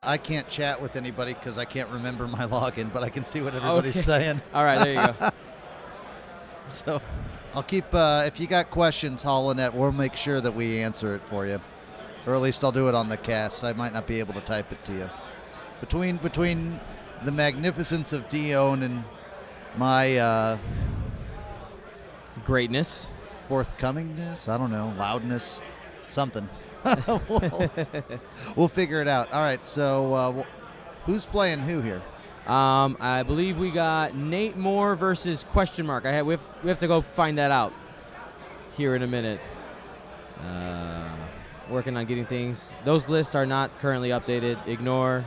I can't chat with anybody because I can't remember my login, but I can see what everybody's saying. All right, there you go. So I'll keep, if you got questions, holla at, we'll make sure that we answer it for you. Or at least I'll do it on the cast. I might not be able to type it to you. Between the magnificence of Dion and my greatness, forthcomingness, I don't know, loudness, something. We'll figure it out. All right, so who's playing who here? I believe we got Nate Moore versus question mark. We have to go find that out here in a minute. Working on getting things. Those lists are not currently updated. Ignore.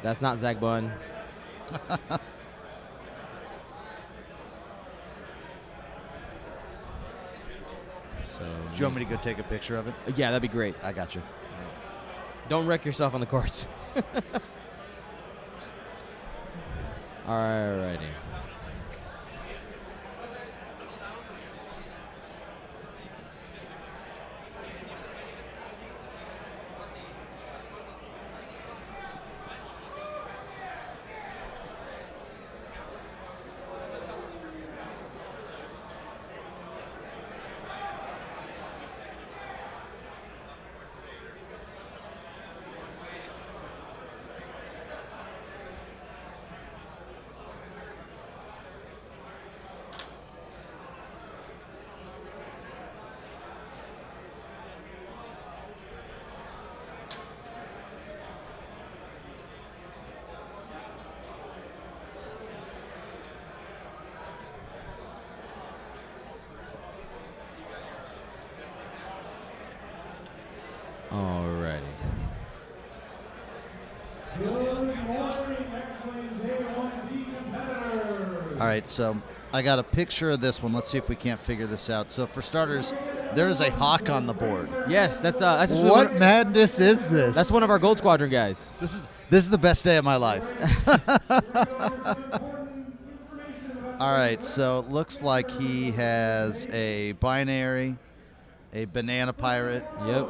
That's not Zach Bunn. So, do you want me to go take a picture of it? Yeah, that'd be great. I got you. Don't wreck yourself on the courts. Alrighty. Alrighty. All right, so I got a picture of this one. Let's see if we can't figure this out. So for starters, there is a hawk on the board. Yes, that's what madness is this? That's one of our Gold Squadron guys. This is the best day of my life. All right, so it looks like he has a binary, a banana pirate. Yep.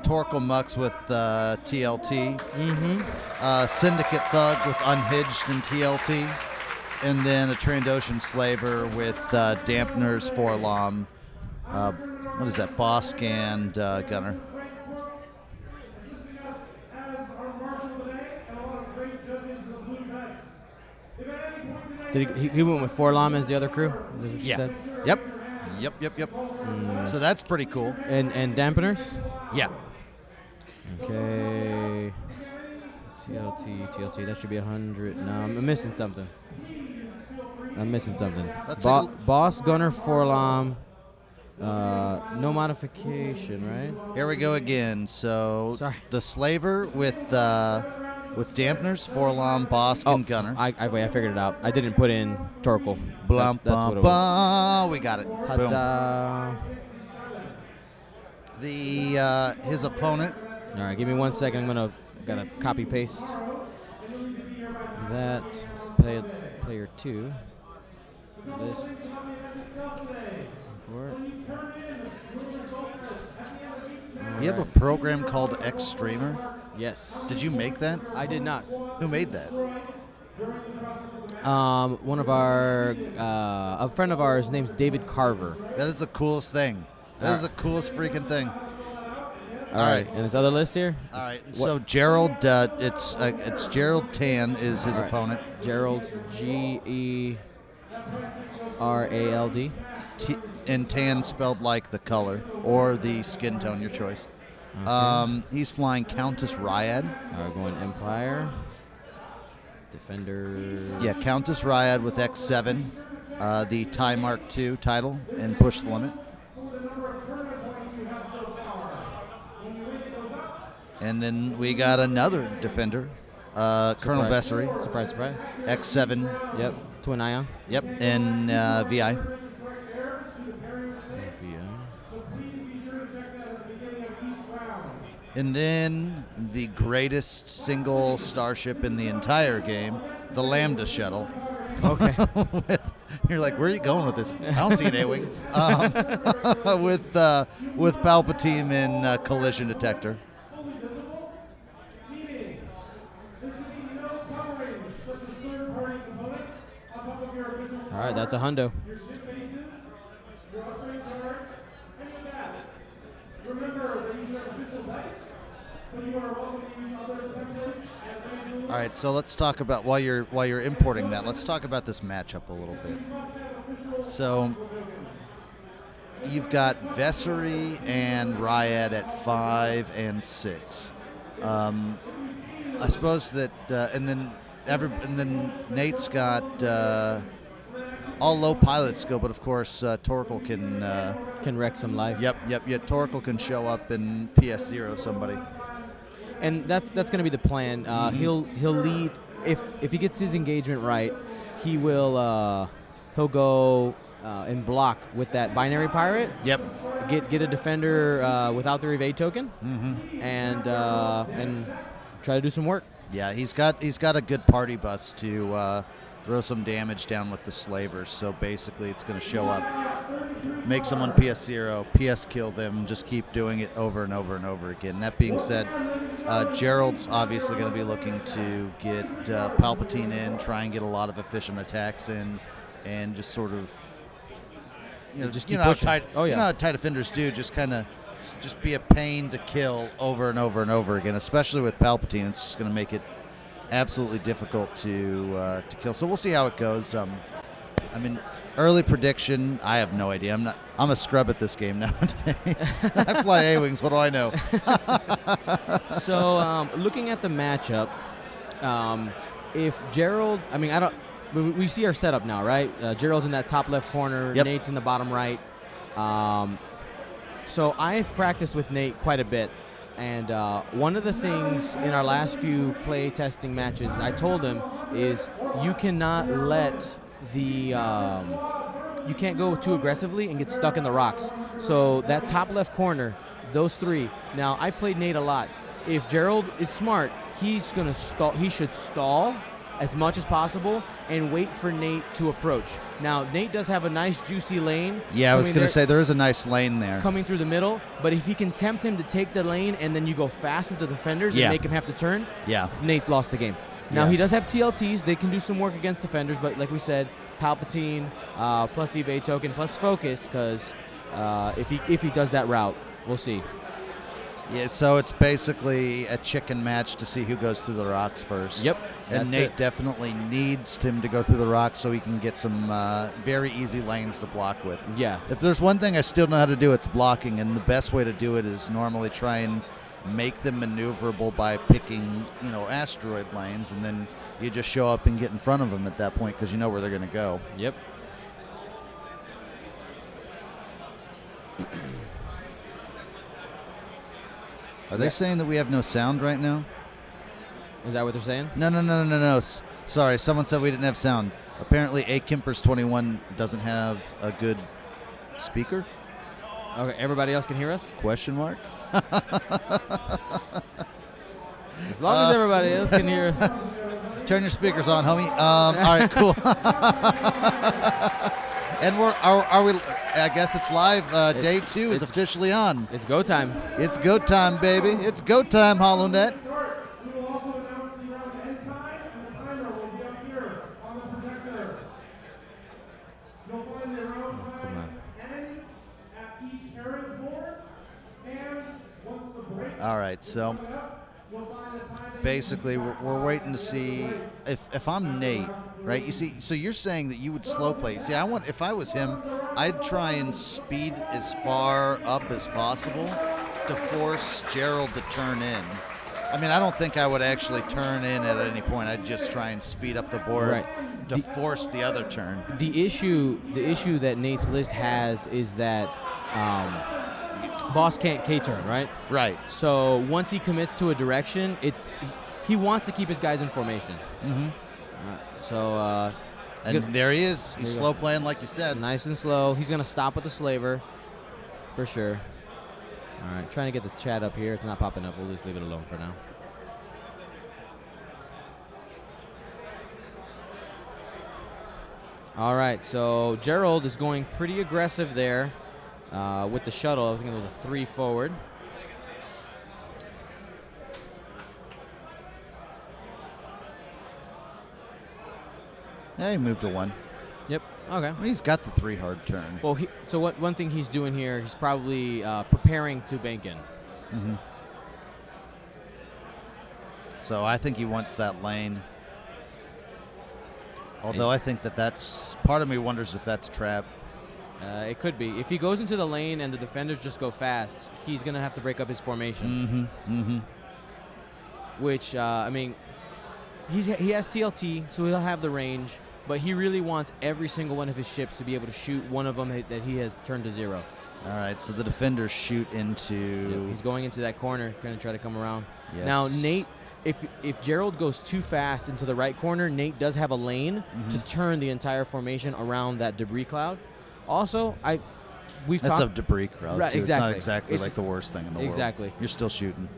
Torkel Mux with TLT. Mm-hmm. Syndicate Thug with Unhinged and TLT. And then a Trandoshan Slaver with Dampeners, Forlom. What is that? Bosk and Gunner. Did he went with Forlom as the other crew? Is that what you Yeah. said? Yep. So that's pretty cool. And dampeners? Yeah. Okay. TLT. That should be 100. No, I'm missing something. Boss, Gunner, Forlom. No modification, right? Here we go again. So Sorry. the Slaver with Dampeners, Forlom, Bosk, and Gunner. I figured it out. I didn't put in Torkel. Blum, That's what it was. we got it. Ta-da. Boom. His opponent. All right, give me 1 second. Gotta copy paste that. Player 2. List. You have a program called Xstreamer? Yes. Did you make that? I did not. Who made that? One of our, a friend of ours, name's David Carver. That is the coolest thing. That is the coolest freaking thing. All right. And his other list here? All right. So Gerald, it's Gerald Tan is his opponent. Gerald, Gerald. And tan spelled like the color or the skin tone, your choice. Okay. He's flying Countess Ryad. Going Empire. Defender. Yeah, Countess Ryad with X7, the TIE Mark II title, and push the limit. And then we got another defender, Colonel Bessery. Surprise. X7. Yep. Twin Ion. Yep, and VI. And then the greatest single starship in the entire game, the Lambda Shuttle. Okay. You're like, where are you going with this? I don't see an A-wing. With Palpatine and collision detector. right, that's a hundo. All right, so let's talk about while you're importing that. Let's talk about this matchup a little bit. So you've got Vessery and Ryad at 5 and 6. I suppose that, and then Nate's got all low pilot skill, but of course Torkel Can wreck some life. Yep. Torkel can show up and PS0 somebody. And that's going to be the plan. He'll lead if he gets his engagement right. He'll go and block with that binary pirate. Yep. Get a defender without their evade token, and try to do some work. Yeah, he's got a good party bus to throw some damage down with the slavers. So basically, it's going to show up, make someone PS0, PS kill them, just keep doing it over and over and over again. That being said, Gerald's obviously going to be looking to get Palpatine in, try and get a lot of efficient attacks in, and just sort of, Just you keep know how pushing. tight, Oh, yeah. you know how tight defenders do, just be a pain to kill over and over and over again. Especially with Palpatine, it's just going to make it absolutely difficult to kill. So we'll see how it goes. Early prediction, I have no idea. I'm a scrub at this game nowadays. I fly A-wings. What do I know? So looking at the matchup, if Gerald, we see our setup now, right? Gerald's in that top left corner. Yep. Nate's in the bottom right. So I've practiced with Nate quite a bit. And one of the things in our last few play testing matches, I told him, is you cannot let you can't go too aggressively and get stuck in the rocks. So that top left corner, those three. Now, I've played Nate a lot. If Gerald is smart, he's going to stall. He should stall as much as possible and wait for Nate to approach. Now, Nate does have a nice juicy lane. Yeah, I was going to say there is a nice lane there. Coming through the middle, but if he can tempt him to take the lane and then you go fast with the defenders and make him have to turn, Nate lost the game. Now, he does have TLTs. They can do some work against defenders, but like we said, Palpatine plus evade token plus focus, because if he does that route, we'll see. Yeah, so it's basically a chicken match to see who goes through the rocks first. Yep. And Nate definitely needs him to go through the rocks so he can get some very easy lanes to block with. Yeah. If there's one thing I still know how to do, it's blocking, and the best way to do it is normally try and make them maneuverable by picking, asteroid lanes, and then you just show up and get in front of them at that point because you know where they're going to go. Yep. Are they saying that we have no sound right now? Is that what they're saying? No. Sorry, someone said we didn't have sound. Apparently, A. Kimpers 21 doesn't have a good speaker? Okay, everybody else can hear us? Question mark? As long as everybody else can hear. Turn your speakers on, homie. All right, cool. And are we? I guess it's live. Day 2 is officially on. It's go time. It's go time, baby. It's go time, HoloNet. We will also announce the round end time, and the timer will be up here on the projector. You'll find the round time end at each Herod's board, and once the break All right, so you'll find the time. basically we're waiting to see if I'm Nate, right? You see, so you're saying that you would slow play. See, if I was him, I'd try and speed as far up as possible to force Gerald to turn in. I don't think I would actually turn in at any point. I'd just try and speed up the board to force the other turn. The issue that Nate's list has is that boss can't K-turn, right? Right. So once he commits to a direction, he wants to keep his guys in formation. Mm-hmm. And there he is. He's slow playing, like you said. Nice and slow. He's going to stop with the slaver for sure. All right, trying to get the chat up here. It's not popping up. We'll just leave it alone for now. All right, so Gerald is going pretty aggressive there with the shuttle. I think it was a 3 forward. Yeah, he moved to 1. Yep. Okay. I mean, he's got the 3 hard turn. Well, so one thing he's doing here, he's probably preparing to bank in. Mm-hmm. So I think he wants that lane. Although I think that's part of me wonders if that's a trap. It could be. If he goes into the lane and the defenders just go fast, he's going to have to break up his formation. Mm-hmm. Mm-hmm. Which, I mean, he has TLT, so he'll have the range, but he really wants every single one of his ships to be able to shoot one of them that he has turned to 0. All right, so the defenders shoot into... Yep, he's going into that corner, going to try to come around. Yes. Now, Nate, if Gerald goes too fast into the right corner, Nate does have a lane to turn the entire formation around that debris cloud. Also, we've talked... That's a debris cloud, right, too. Exactly. It's not exactly like the worst thing in the world. Exactly. You're still shooting.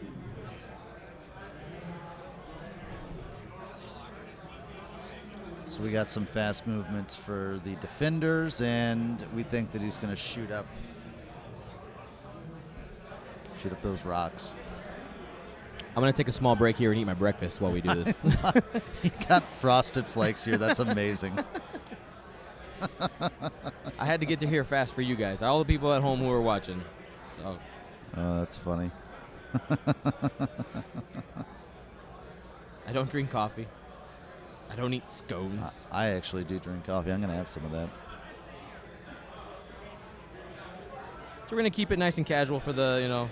So we got some fast movements for the defenders, and we think that he's going to shoot up those rocks. I'm going to take a small break here and eat my breakfast while we do this. You got Frosted Flakes here. That's amazing. I had to get to here fast for you guys, all the people at home who are watching. So. Oh, that's funny. I don't drink coffee. I don't eat scones. I actually do drink coffee. I'm going to have some of that. So we're going to keep it nice and casual for the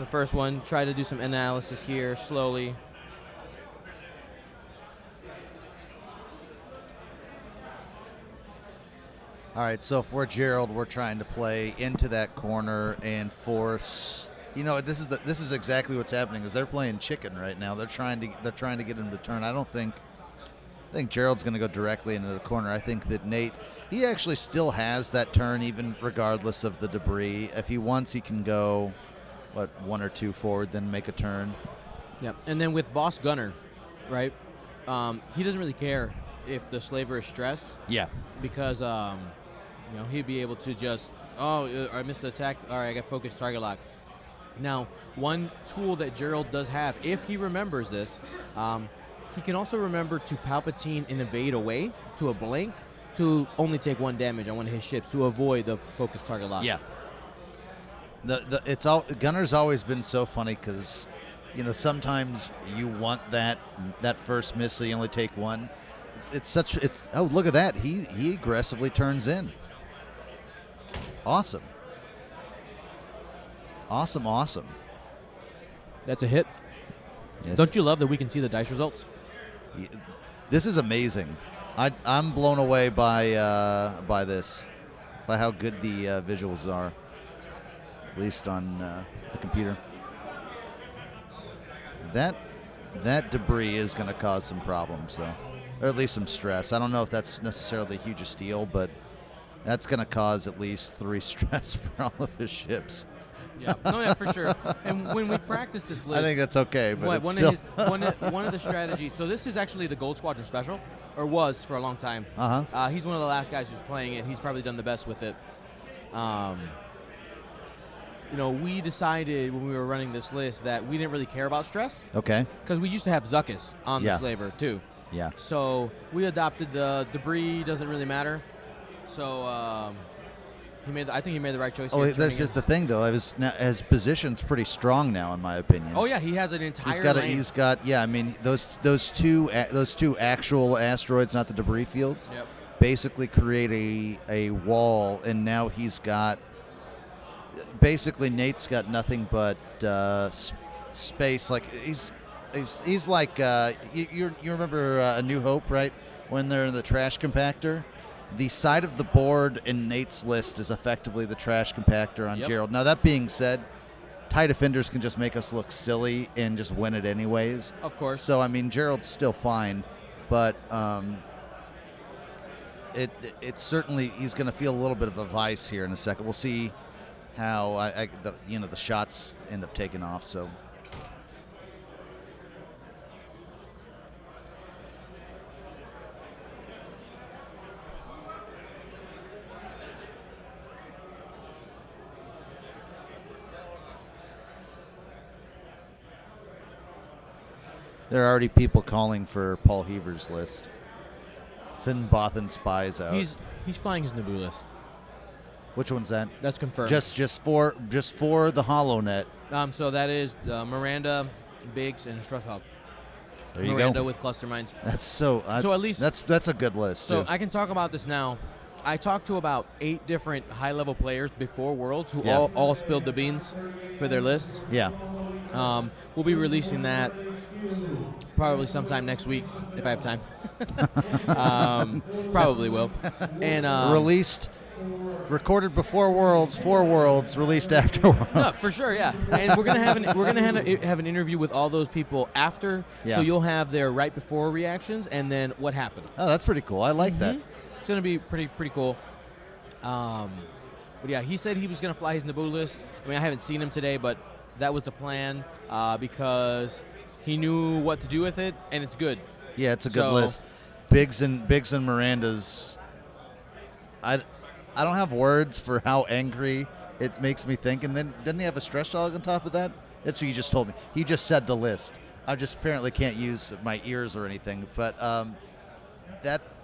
first one. Try to do some analysis here slowly. All right, so if we're Gerald, we're trying to play into that corner and force. This is exactly what's happening. Is they're playing chicken right now. They're trying to get him to turn. I think Gerald's going to go directly into the corner. I think that Nate, he actually still has that turn even regardless of the debris. If he wants, he can go, 1 or 2 forward, then make a turn. Yeah, and then with Boss Gunner, right, he doesn't really care if the slaver is stressed. Yeah. Because, he'd be able to just, I missed the attack. All right, I got focused target lock. Now, one tool that Gerald does have, if he remembers this, he can also remember to Palpatine and evade away to a blank to only take 1 damage on one of his ships to avoid the focused target lock. Yeah. Gunner's always been so funny because, sometimes you want that first miss so you only take 1. Look at that. He aggressively turns in. Awesome. Awesome. That's a hit. Yes. Don't you love that we can see the dice results? This is amazing. I'm blown away by this, by how good the visuals are, at least on the computer. That debris is going to cause some problems, though, or at least some stress. I don't know if that's necessarily the hugest deal, but that's going to cause at least 3 stress for all of his ships. Yeah, for sure. And when we practiced this list, I think that's okay. But one of the strategies. So this is actually the Gold Squadron special, or was for a long time. He's one of the last guys who's playing it. He's probably done the best with it. We decided when we were running this list that we didn't really care about stress. Okay. Because we used to have Zuckuss on the slaver too. Yeah. So we adopted the debris doesn't really matter. So I think he made the right choice. That's just the thing, though. His position's pretty strong now, in my opinion. Oh yeah, he has an entire lane. He's got. Yeah, I mean those two actual asteroids, not the debris fields, basically create a wall, and now he's got. Basically, Nate's got nothing but space. Like he's like you remember A New Hope, right? When they're in the trash compactor. The side of the board in Nate's list is effectively the trash compactor on Gerald. Now, that being said, TIE defenders can just make us look silly and just win it anyways. Of course. So, I mean, Gerald's still fine, but it's certainly he's going to feel a little bit of a vice here in a second. We'll see how the shots end up taking off. So. There are already people calling for Paul Heaver's list. Sending Bothan spies out. He's flying his Naboo list. Which one's that? That's confirmed. Just for the HoloNet. So that is Miranda, Biggs, and Strutthog. There you Miranda go. with cluster mines. That's so at least that's a good list. So too. I can talk about this now. I talked to about 8 different high-level players before Worlds who all spilled the beans for their lists. Yeah. We'll be releasing that probably sometime next week if I have time. Probably will. And recorded before Worlds, for Worlds, released after Worlds. No, for sure, yeah. And we're gonna have an interview with all those people after, so you'll have their right before reactions and then what happened. Oh, that's pretty cool. I like that. It's gonna be pretty cool. But yeah, he said he was gonna fly his Naboo list. I mean, I haven't seen him today, but that was the plan because he knew what to do with it, and it's good. Yeah, it's a good list. Biggs and Miranda's. I don't have words for how angry it makes me think. And then didn't he have a stretch dog on top of that? That's what you just told me. He just said the list. I just apparently can't use my ears or anything. But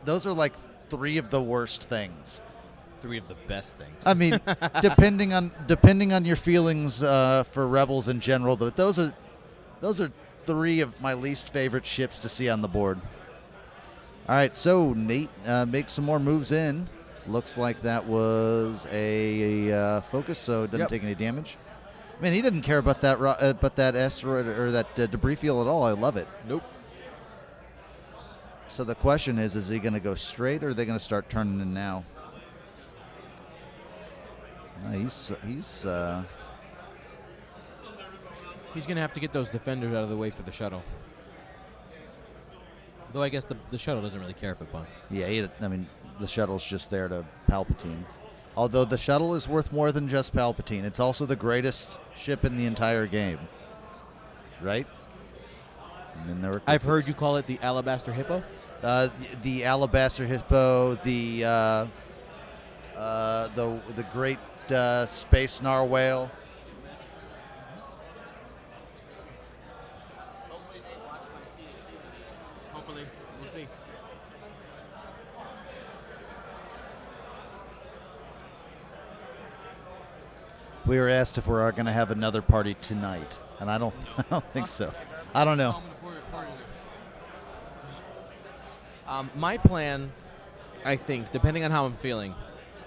those are like 3 of the worst things. 3 of the best things. I mean, depending on your feelings for Rebels in general, those are 3 of my least favorite ships to see on the board. All right, so Nate makes some more moves in. Looks like that was a focus, so it doesn't take any damage. I mean, he didn't care about that asteroid or that debris field at all. I love it. Nope. So the question is he going to go straight, or are they going to start turning in now? He's going to have to get those defenders out of the way for the shuttle. Though I guess the shuttle doesn't really care if it bunks. Yeah, the shuttle's just there to Palpatine. Although the shuttle is worth more than just Palpatine. It's also the greatest ship in the entire game. Right? And then there were I've heard you call it the Alabaster Hippo? The Alabaster Hippo, the great space narwhale. Hopefully, we'll see. We were asked if we're going to have another party tonight, and I don't think so. I don't know. My plan, I think, depending on how I'm feeling,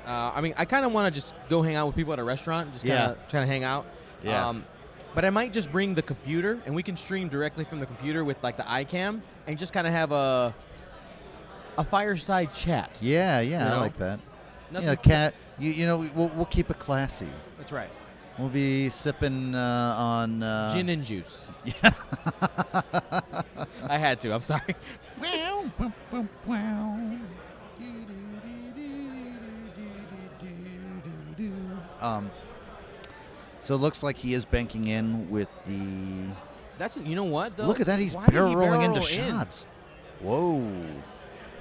I kind of want to just go hang out with people at a restaurant, just kind of hang out. Yeah. But I might just bring the computer, and we can stream directly from the computer with like the iCam, and just kind of have a fireside chat. Yeah, I like that. We'll keep it classy. That's right. We'll be sipping on gin and juice. Yeah. I had to. I'm sorry. So it looks like he is banking in with the. You know what though? Look at that! He's barrel rolling into shots. Whoa!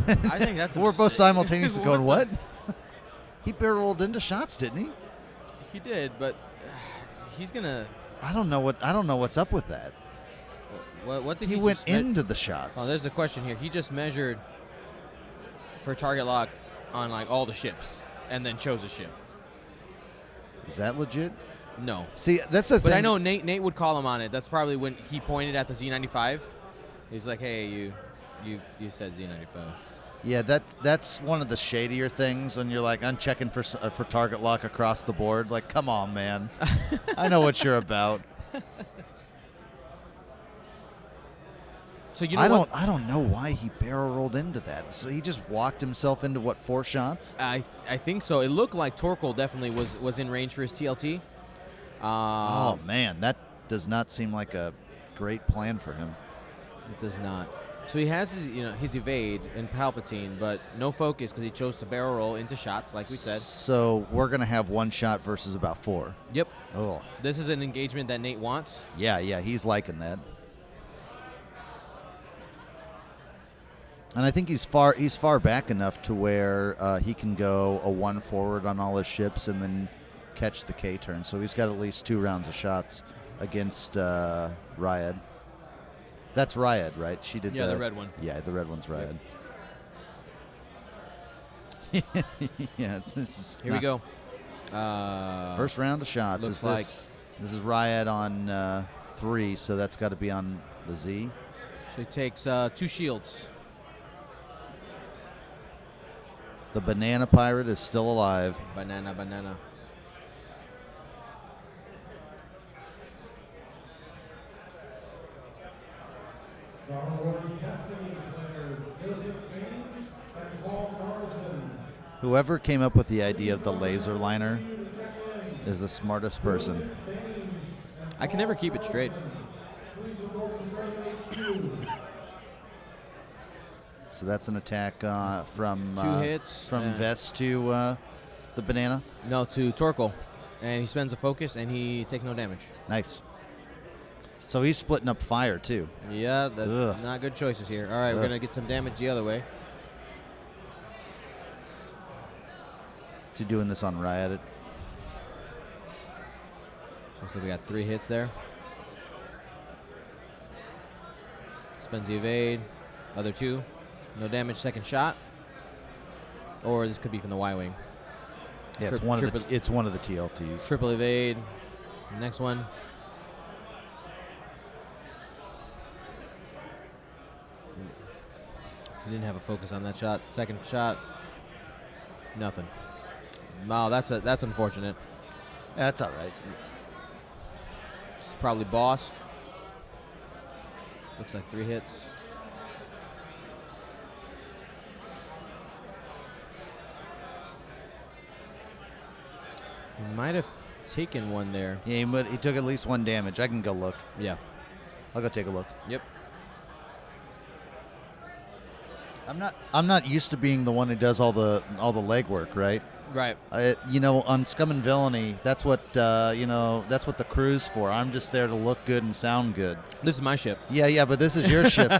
I think that's. We're both simultaneously going, what? He barrel rolled into shots, didn't he? He did, but he's gonna. I don't know what's up with that. What did he went into the shots? Oh, there's the question here. He just measured for target lock on like all the ships, and then chose a ship. Is that legit? No. See, that's the thing. But I know Nate would call him on it. That's probably when he pointed at the Z95. He's like, "Hey, you said Z95." Yeah, that's one of the shadier things when you're like, I'm checking for target lock across the board. Like, come on, man. I know what you're about. So I don't know why he barrel rolled into that. So he just walked himself into 4 shots? I think so. It looked like Torkel definitely was in range for his TLT. Oh man, that does not seem like a great plan for him. It does not. So he has his evade and Palpatine, but no focus because he chose to barrel roll into shots, like we said. So we're gonna have 1 shot versus about 4. Yep. Oh. This is an engagement that Nate wants. Yeah, he's liking that. And I think he's far back enough to where he can go a 1 forward on all his ships and then catch the K turn. So he's got at least 2 rounds of shots against Ryad. That's Ryad, right? She did the red one. Yeah, the red one's Ryad. Yeah. It's Here we go. First round of shots. Looks This is Riot on 3, so that's got to be on the Z. So he takes 2 shields. The Banana Pirate is still alive. Banana. Star Wars Destiny players Joseph Page and Paul Carlson. Whoever came up with the idea of the laser liner is the smartest person. I can never keep it straight. So that's an attack from 2 hits from Vest to the Banana. No, to Torkoal, and he spends a focus and he takes no damage. Nice. So he's splitting up fire too. Yeah, that's not good choices here. All right, we're gonna get some damage the other way. Is he doing this on Riot? So we got 3 hits there. Spends the evade. Other 2. No damage, second shot. Or this could be from the Y-Wing. Yeah, it's one of the TLTs. Triple evade. Next one. He didn't have a focus on that shot. Second shot. Nothing. Wow, that's unfortunate. That's all right. This is probably Bosk. Looks like 3 hits. He might have taken one there. Yeah, he took at least 1 damage. I can go look. Yeah. I'll go take a look. Yep. I'm not used to being the one who does all the legwork, right? Right. On Scum and Villainy, that's what that's what the crew's for. I'm just there to look good and sound good. This is my ship. Yeah, but this is your ship.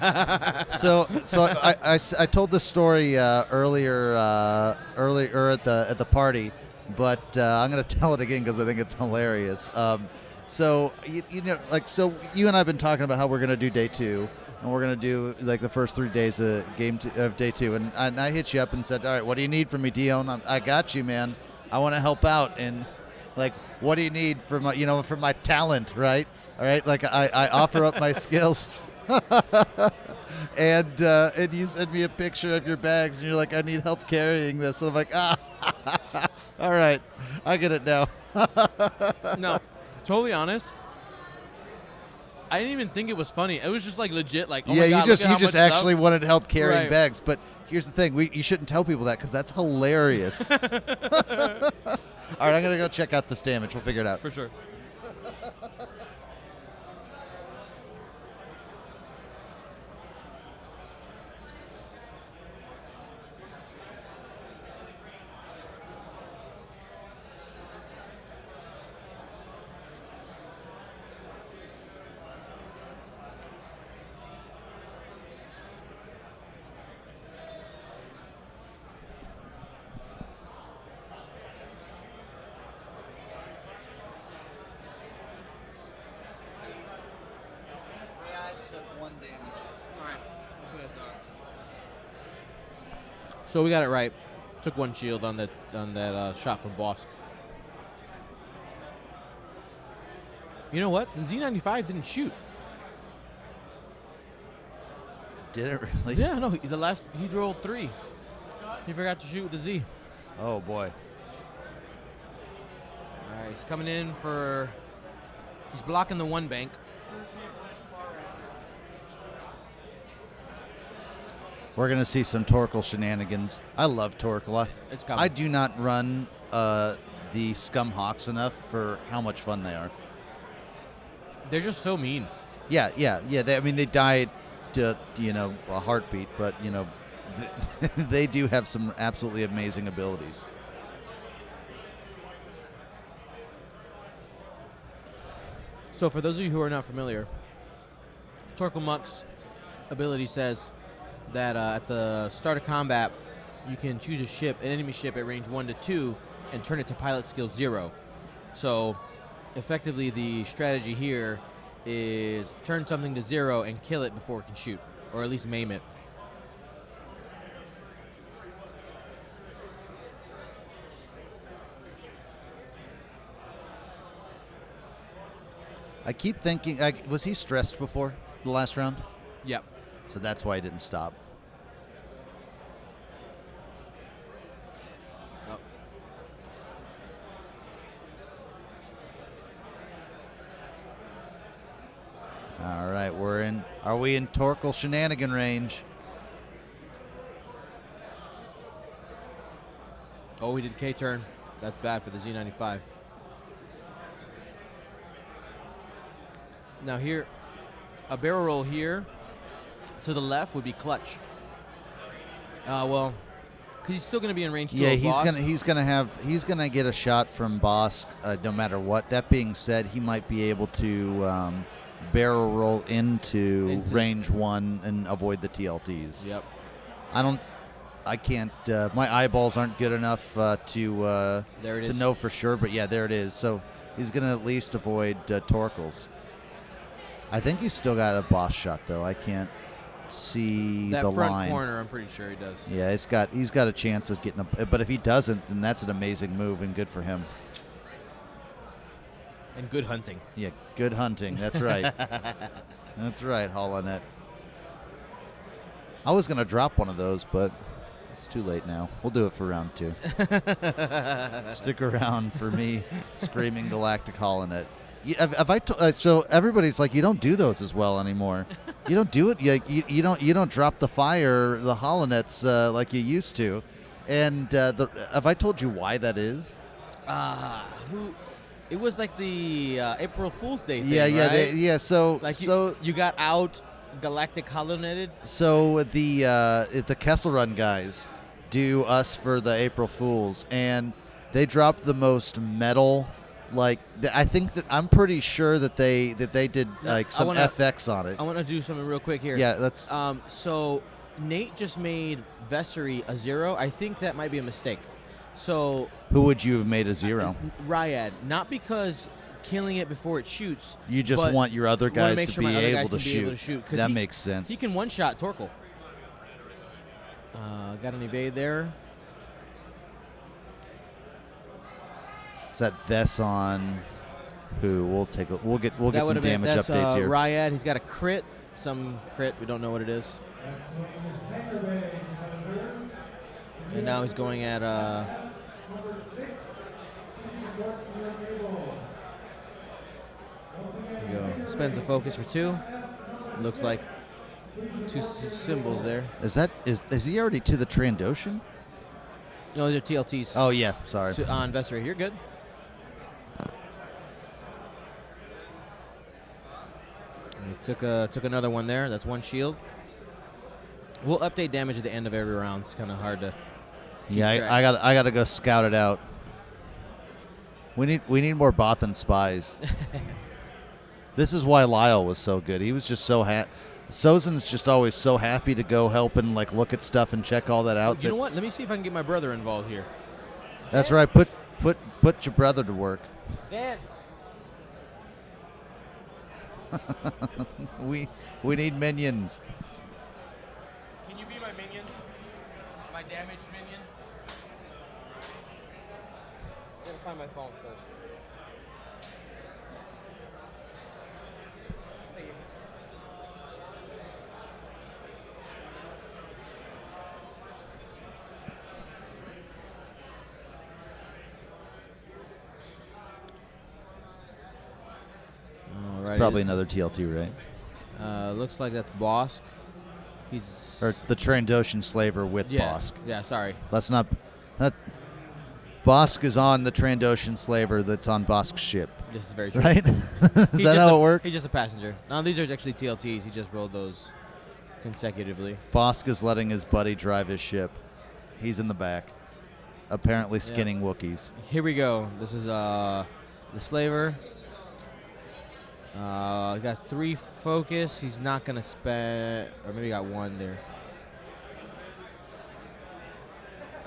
So I told this story earlier at the party, but I'm gonna tell it again because I think it's hilarious. So you and I've been talking about how we're gonna do day 2. And we're going to do like the first 3 days of day 2. And I hit you up and said, all right, what do you need from me, Dio? And I got you, man. I want to help out. And like, what do you need from my talent, right? All right. Like I offer up my skills. and you send me a picture of your bags and you're like, I need help carrying this. And I'm like, all right. I get it now. No, totally honest. I didn't even think it was funny. It was just like legit, like, oh my God, you just actually wanted help carrying bags. But here's the thing: you shouldn't tell people that because that's hilarious. All right, I'm gonna go check out this damage. We'll figure it out for sure. So we got it right. Took 1 shield on that shot from Bosk. You know what? The Z95 didn't shoot. Did it really? Yeah, no. He rolled 3. He forgot to shoot with the Z. Oh boy. All right, he's coming in for. He's blocking the 1 bank. We're going to see some Torkoal shenanigans. I love Torkoal. It's coming. I do not run the Scum Hawks enough for how much fun they are. They're just so mean. Yeah. They died to, a heartbeat, but, they do have some absolutely amazing abilities. So for those of you who are not familiar, Torkoal Muck's ability says that at the start of combat, you can choose an enemy ship at range 1 to 2, and turn it to pilot skill 0. So, effectively, the strategy here is turn something to 0 and kill it before it can shoot, or at least maim it. I keep thinking, was he stressed before the last round? Yep. So that's why he didn't stop. Oh. All right, are we in Torkel shenanigan range? Oh, he did K-turn. That's bad for the Z95. Now here, a barrel roll here to the left would be clutch. Well, because he's still going to be in range 2 Yeah, of Bosk. he's gonna get a shot from Bosk no matter what. That being said, he might be able to barrel roll into range 1 and avoid the TLTs. Yep. I can't. My eyeballs aren't good enough to know for sure. But yeah, there it is. So he's gonna at least avoid Torkels. I think he's still got a Bosk shot though. I can't see that the front line. corner. I'm pretty sure he does. Yeah, he's got a chance of getting a. But if he doesn't, then that's an amazing move and good for him. And good hunting. Yeah, good hunting. That's right. That's right, Holonet. I was gonna drop one of those, but it's too late now. We'll do it for round 2. Stick around for me screaming Galactic Holonet. So everybody's like, you don't do those as well anymore. You don't do it. You don't drop the fire, the Holonets like you used to. And have I told you why that is? It was like the April Fool's Day thing, Yeah. right? So you got out Galactic Holonetted. So the Kessel Run guys do us for the April Fools, and they dropped the most metal. Like I'm pretty sure that they did like some FX on it. I want to do something real quick here. Yeah, that's. So Nate just made Vessery a 0. I think that might be a mistake. So who would you have made a 0? Ryad, not because killing it before it shoots. You just want your other guys to be able to shoot. That makes sense. He can one-shot Torkel. Got an evade there. Is that Vess on who? We'll get some damage updates here. Ryad, he's got a crit. Some crit, we don't know what it is. And now he's going at there you go. Spends the focus for 2. Looks like 2 symbols there. Is he already to the Trandoshan? No, those are TLTs. Oh yeah, sorry. On Vessery, you're good. He took another one there. That's 1 shield. We'll update damage at the end of every round. It's kind of hard to. Yeah, I got to go scout it out. We need more Bothan spies. This is why Lyle was so good. He was just so happy. Sozin's just always so happy to go help and like look at stuff and check all that out. You know what? Let me see if I can get my brother involved here. That's right. Put your brother to work. Dad. We need minions. Can you be my minion? My damaged minion? I gotta find my phone first. Probably another TLT, right? Looks like that's Bosk. Or the Trandoshan slaver with Bosk. Yeah, sorry. Let's not. Bosk is on the Trandoshan slaver that's on Bosk's ship. This is very true. Right? Is that how it works? He's just a passenger. No, these are actually TLTs. He just rolled those consecutively. Bosk is letting his buddy drive his ship. He's in the back, apparently skinning Wookiees. Here we go. This is the slaver. Got 3 focus. He's not gonna spend, or maybe got 1 there.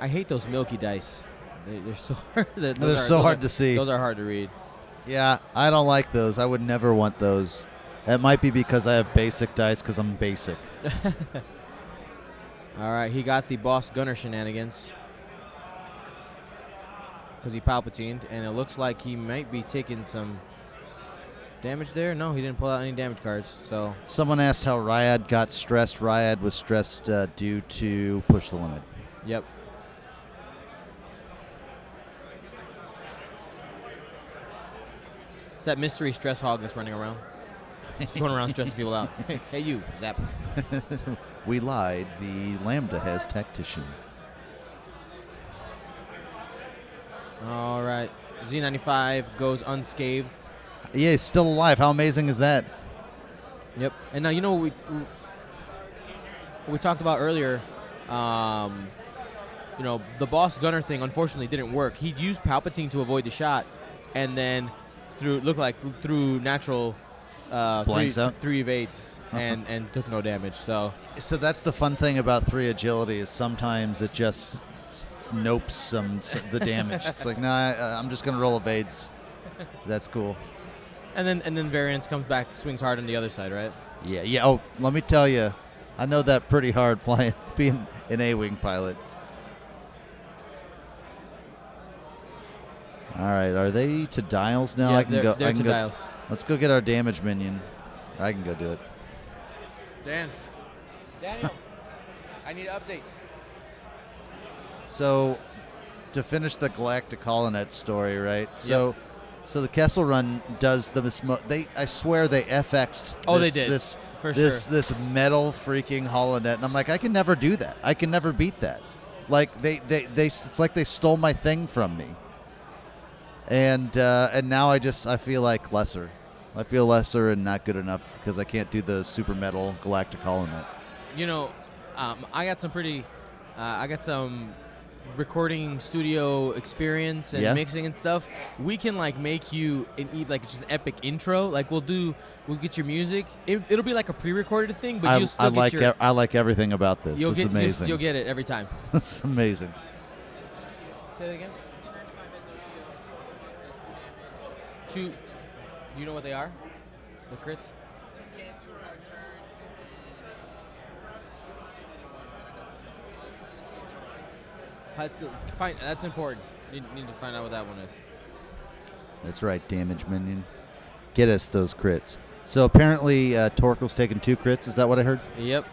I hate those milky dice. They're so hard. They're so hard to see. Those are hard to read. Yeah, I don't like those. I would never want those. It might be because I have basic dice because I'm basic. All right, he got the boss gunner shenanigans because he Palpatined, and it looks like he might be taking some Damage there? No, he didn't pull out any damage cards. So Someone asked how Ryad got stressed. Ryad was stressed due to push the limit. Yep. It's that mystery stress hog that's running around. He's going around stressing people out. Hey, you, Zap. We lied. The Lambda has Tactician. All right. Z95 goes unscathed. Yeah, he's still alive. How amazing is that? Yep. And now, you know what we talked about earlier, you know, the boss gunner thing unfortunately didn't work. He used Palpatine to avoid the shot, and then through natural blanks out, 3 evades and took no damage. So that's the fun thing about 3 agility is sometimes it just nopes the damage. It's like, nah, I'm just gonna roll evades. That's cool. And then variance comes back, swings hard on the other side, right? Yeah. Oh, let me tell you, I know that pretty hard being an A-wing pilot. All right, are they to dials now? Yeah, I can go. They're to dials. Let's go get our damage minion. I can go do it. Daniel, I need an update. So, to finish the Galactic Holonet story, right? So the Kessel Run does I swear they FX'd. They did. This metal freaking Holonet, and I'm like, I can never do that. I can never beat that. Like it's like they stole my thing from me. And now I feel like lesser. I feel lesser and not good enough because I can't do the super metal Galactic Holonet. You know, I got some recording studio experience and mixing and stuff. We can like make you just an epic intro. Like we'll get your music. It'll be like a pre-recorded thing, but you'll still I like everything about this. This is amazing. You'll get it every time. It's amazing. Say that again. Do you know what they are? The crits? Let's go. That's important. Need to find out what that one is. That's right, damage minion. Get us those crits. So apparently, Torkel's taking 2 crits. Is that what I heard? Yep.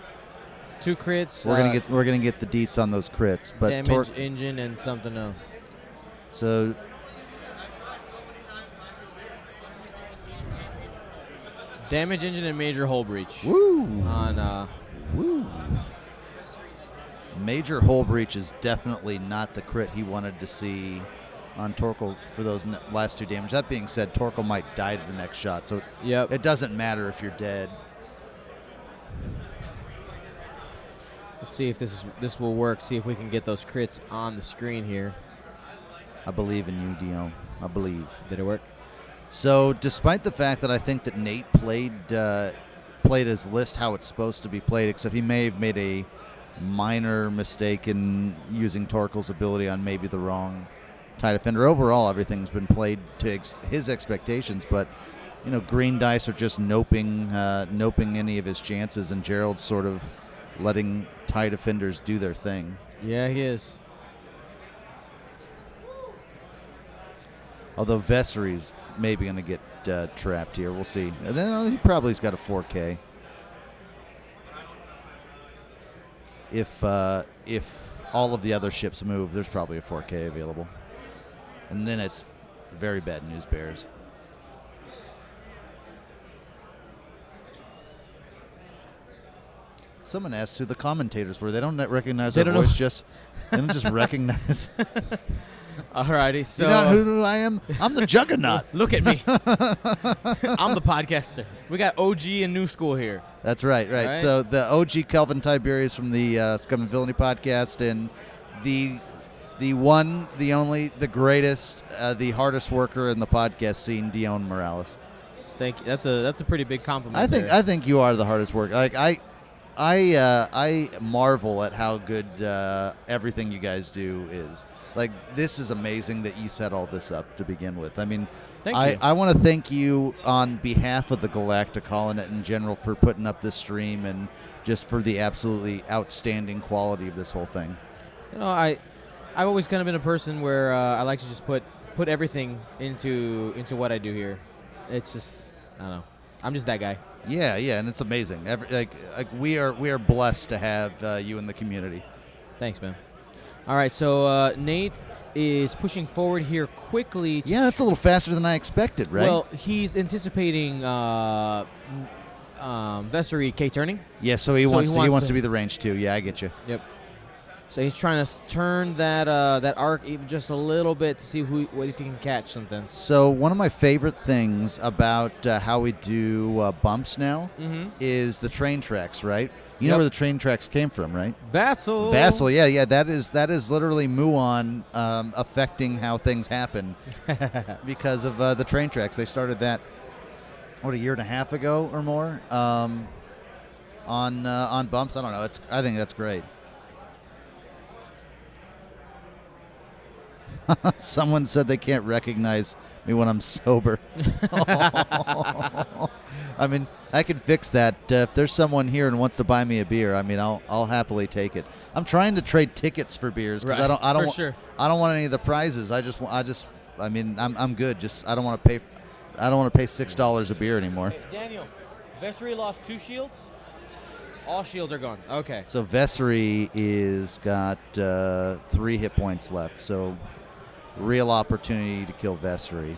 2 crits. We're gonna get the deets on those crits, but damage engine and something else. So. Damage engine and major hull breach. Woo! Woo! Major hull breach is definitely not the crit he wanted to see on Torkel for those last 2 damage. That being said, Torkel might die to the next shot, so it doesn't matter if you're dead. Let's see if this will work. See if we can get those crits on the screen here. I believe in you, Dion. I believe. Did it work? So, despite the fact that I think that Nate played his list how it's supposed to be played, except he may have made a minor mistake in using Torkel's ability on maybe the wrong TIE Defender. Overall, everything's been played to his expectations, but you know, green dice are just noping any of his chances, and Gerald's sort of letting TIE Defenders do their thing. Yeah, he is. Although Vessery's maybe going to get trapped here. We'll see. And then he probably's got a 4K. If all of the other ships move, there's probably a 4K available. And then it's very bad news bears. Someone asked who the commentators were. They don't recognize our voice. They don't just recognize. Alrighty, so you know who I am? I'm the Juggernaut. Look at me. I'm the podcaster. We got OG and New School here. That's right. So the OG Kelvin Tiberius from the Scum and Villainy podcast, and the one, the only, the greatest, the hardest worker in the podcast scene, Dion Morales. Thank you. That's a pretty big compliment. I think you are the hardest worker. Like I marvel at how good everything you guys do is. Like, this is amazing that you set all this up to begin with. I mean, thank you. I want to thank you on behalf of the Galactic Holonet in general for putting up this stream and just for the absolutely outstanding quality of this whole thing. You know, I've always kind of been a person where I like to just put everything into what I do here. It's just I don't know. I'm just that guy. Yeah, and it's amazing. We are blessed to have you in the community. Thanks, man. All right, so Nate is pushing forward here quickly. Yeah, that's a little faster than I expected, right? Well, he's anticipating Vessery K-turning. Yeah, so he wants to be the range 2. Yeah, I get you. Yep. So he's trying to turn that arc just a little bit to see if he can catch something. So one of my favorite things about how we do bumps now is the train tracks, right? You know where the train tracks came from, right? Vassal, yeah. That is literally Muon affecting how things happen because of the train tracks. They started that, a year and a half ago or more on bumps. I don't know. I think that's great. Someone said they can't recognize me when I'm sober. I mean, I can fix that. If there's someone here and wants to buy me a beer, I mean, I'll happily take it. I'm trying to trade tickets for beers because I don't want any of the prizes. I'm good. I don't want to pay $6 a beer anymore. Hey, Daniel, Vessery lost 2 shields. All shields are gone. Okay. So Vessery is got 3 hit points left. So real opportunity to kill Vessery.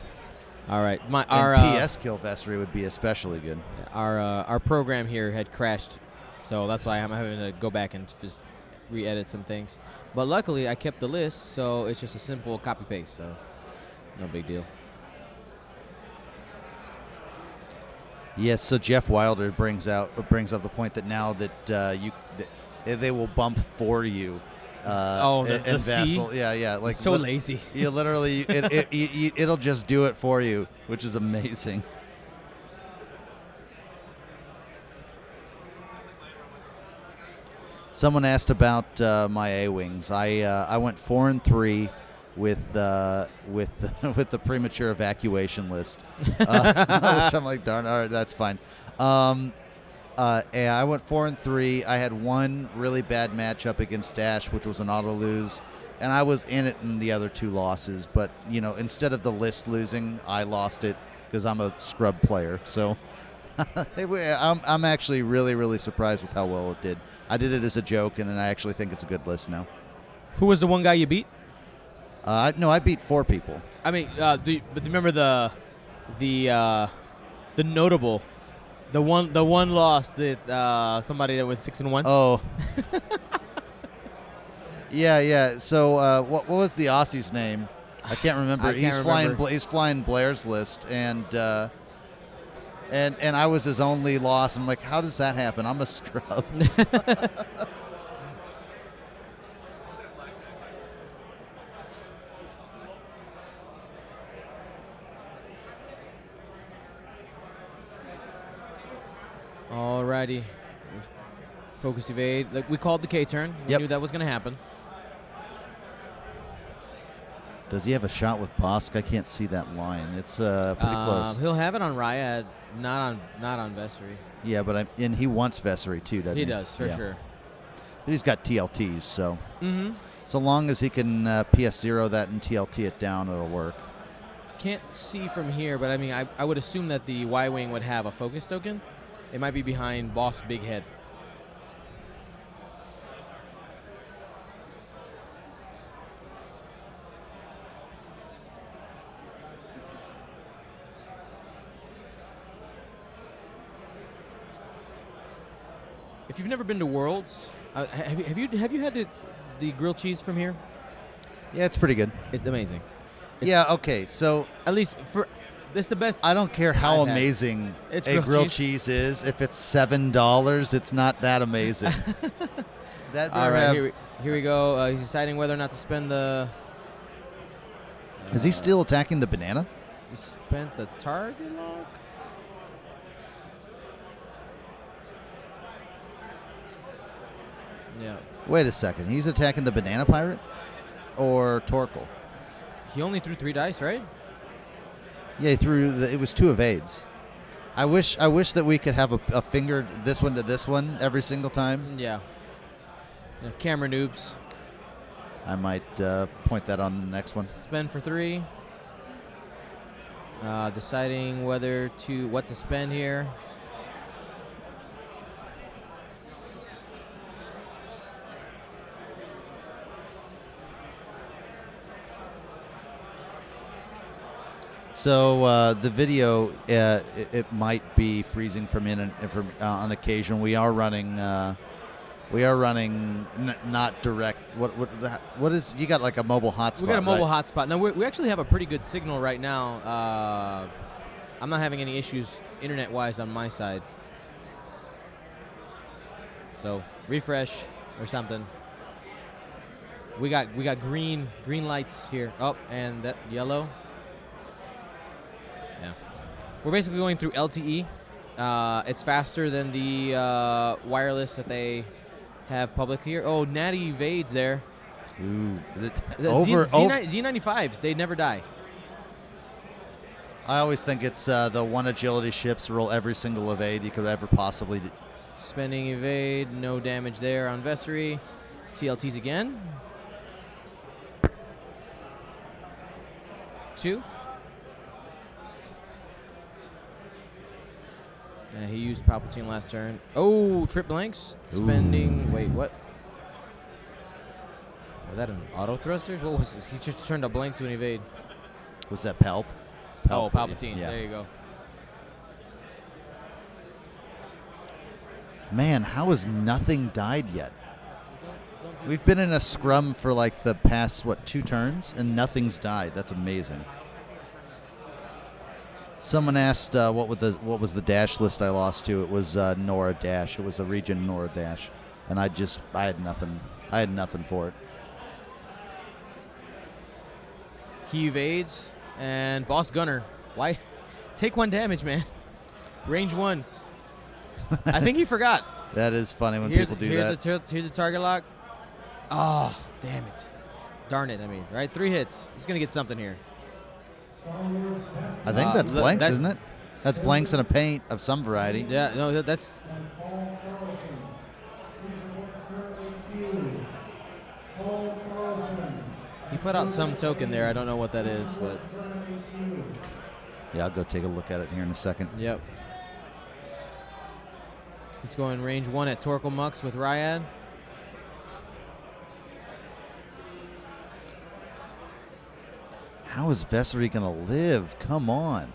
All right. Our PS kill Vessery would be especially good. Our program here had crashed, so that's why I'm having to go back and just re-edit some things. But luckily, I kept the list, so it's just a simple copy-paste, so no big deal. Yes, so Jeff Wilder brings up the point that now that they will bump for you. The Vassal. C? Yeah. Like so lazy. You literally, it'll just do it for you, which is amazing. Someone asked about my A-wings. I went 4-3 with the premature evacuation list, which I'm like, darn, all right, that's fine. I went 4-3. I had one really bad matchup against Dash, which was an auto lose, and I was in it in the other 2 losses. But instead of the list losing, I lost it because I'm a scrub player. So I'm actually really, really surprised with how well it did. I did it as a joke, and then I actually think it's a good list now. Who was the one guy you beat? No, I beat 4 people. I mean, but remember the notable. The one loss that somebody that went 6-1. Oh, yeah. So what was the Aussie's name? I can't remember. He's flying Blair's list, and I was his only loss. I'm like, how does that happen? I'm a scrub. Alrighty. Focus evade. Like we called the K-turn. We knew that was going to happen. Does he have a shot with Bosk? I can't see that line. It's pretty close. He'll have it on Ryad, not on Vessery. Yeah, but and he wants Vessery too, doesn't he? He does, for sure. But he's got TLTs, so Mm-hmm. so long as he can PS0 that and TLT it down, it'll work. Can't see from here, but I mean, I would assume that the Y-Wing would have a focus token. It might be behind Boss Big Head. If you've never been to Worlds, have you had the grilled cheese from here? Yeah, it's pretty good. It's amazing. Yeah. Okay. So at least for. It's the best. I don't care how amazing a grilled cheese is. If it's $7, it's not that amazing. All right, here we go. He's deciding whether or not to spend the. Is he still attacking the banana? He spent the target lock. Yeah. Wait a second. He's attacking the banana pirate, or Torkel? He only threw 3 dice, right? Yeah, he threw. It was 2 evades. I wish that we could have a finger this one to this one every single time. Yeah. Camera noobs. I might point that on the next one. Spend for 3. Deciding what to spend here. So the video, it might be freezing on occasion. We are running not direct. What is, you got like a mobile hotspot? We got a mobile right? hotspot. Now we actually have a pretty good signal right now. I'm not having any issues internet-wise on my side. So refresh or something. We got green lights here. Oh, and that yellow. Yeah, we're basically going through LTE. It's faster than the wireless that they have public here. Oh, Natty evades there. Ooh, Z95s, they never die. I always think it's the one agility ships roll every single evade you could ever possibly do. Spending evade, no damage there on Vessery. TLTs again. 2. He used Palpatine last turn. Oh, trip blanks. Spending. Ooh. Wait, what? Was that an auto thrusters? What was this? He just turned a blank to an evade. Was that Palp? Oh, Palpatine. Yeah. There you go. Man, how has nothing died yet? We've been in a scrum for like the past, 2 turns, and nothing's died. That's amazing. Someone asked what was the dash list I lost to. It was Nora Dash. It was a region Nora Dash, and I had nothing. I had nothing for it. He evades, and Boss Gunner. Why? Take 1 damage, man. Range 1. I think he forgot. That is funny when people do that. Here's the target lock. Oh, damn it. Darn it, I mean, right? 3 hits. He's going to get something here. I think that's blanks, isn't it? That's blanks and a paint of some variety. Yeah, no, that's... He put out some token there. I don't know what that is, but... Yeah, I'll go take a look at it here in a second. Yep. He's going range 1 at Torkoal Mux with Ryad. How is Vessery going to live? Come on.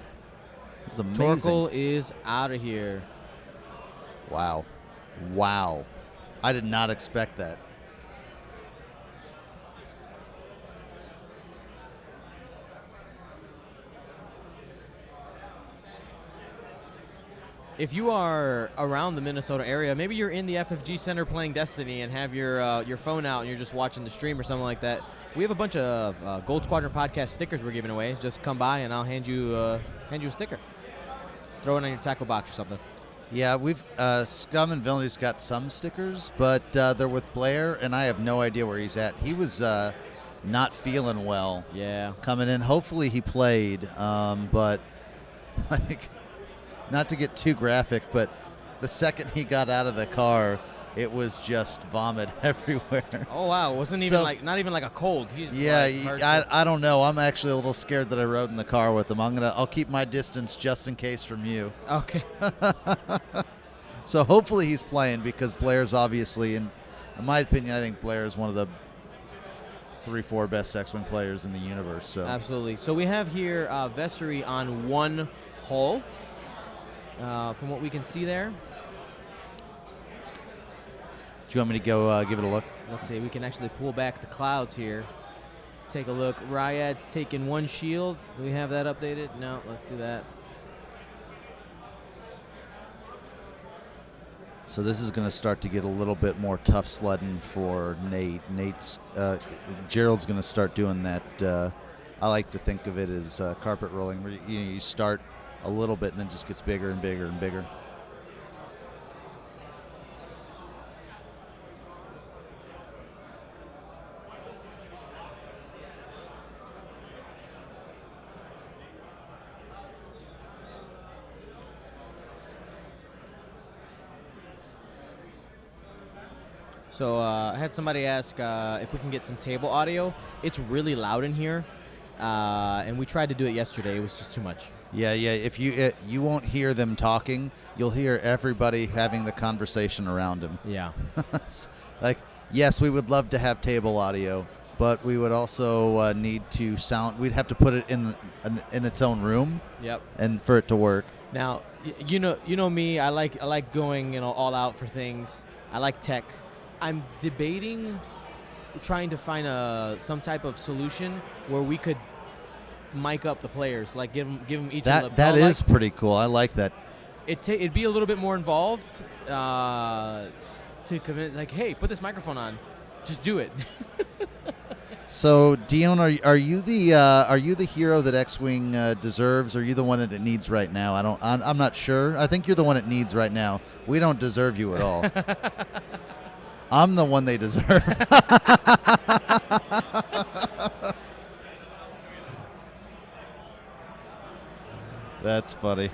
It's amazing. Torkoal is out of here. Wow. Wow. I did not expect that. If you are around the Minnesota area, maybe you're in the FFG Center playing Destiny and have your phone out and you're just watching the stream or something like that. We have a bunch of Gold Squadron podcast stickers we're giving away. Just come by and I'll hand you a sticker. Throw it on your tackle box or something. Yeah, we've Scum and Villainity's got some stickers, but they're with Blair, and I have no idea where he's at. He was not feeling well. Yeah. Coming in. Hopefully he played, but like, not to get too graphic, but the second he got out of the car, it was just vomit everywhere. Oh wow! It wasn't even not even like a cold. I don't know. I'm actually a little scared that I rode in the car with him. I'll keep my distance just in case from you. Okay. So hopefully he's playing, because Blair's obviously, in my opinion, I think Blair is one of the 3-4 best X-Wing players in the universe. So absolutely. So we have here Vessery on 1 hull, from what we can see there. Do you want me to go give it a look? Let's see. We can actually pull back the clouds here. Take a look. Ryad's taking 1 shield. Do we have that updated? No. Let's do that. So this is going to start to get a little bit more tough sledding for Nate. Gerald's going to start doing that. I like to think of it as carpet rolling, where you start a little bit and then just gets bigger and bigger and bigger. So I had somebody ask if we can get some table audio. It's really loud in here. and we tried to do it yesterday. It was just too much. Yeah. If you won't hear them talking, you'll hear everybody having the conversation around him. Yeah. Like, yes, we would love to have table audio, but we would also need to sound. We'd have to put it in its own room. Yep. And for it to work. Now, you know me. I like going all out for things. I like tech. I'm debating trying to find some type of solution where we could mic up the players, like give them each that is pretty cool. I like that. It'd be a little bit more involved to convince, like, hey, put this microphone on, just do it. So, Dion, are you the hero that X-Wing deserves? Or are you the one that it needs right now? I'm not sure. I think you're the one it needs right now. We don't deserve you at all. I'm the one they deserve. That's funny.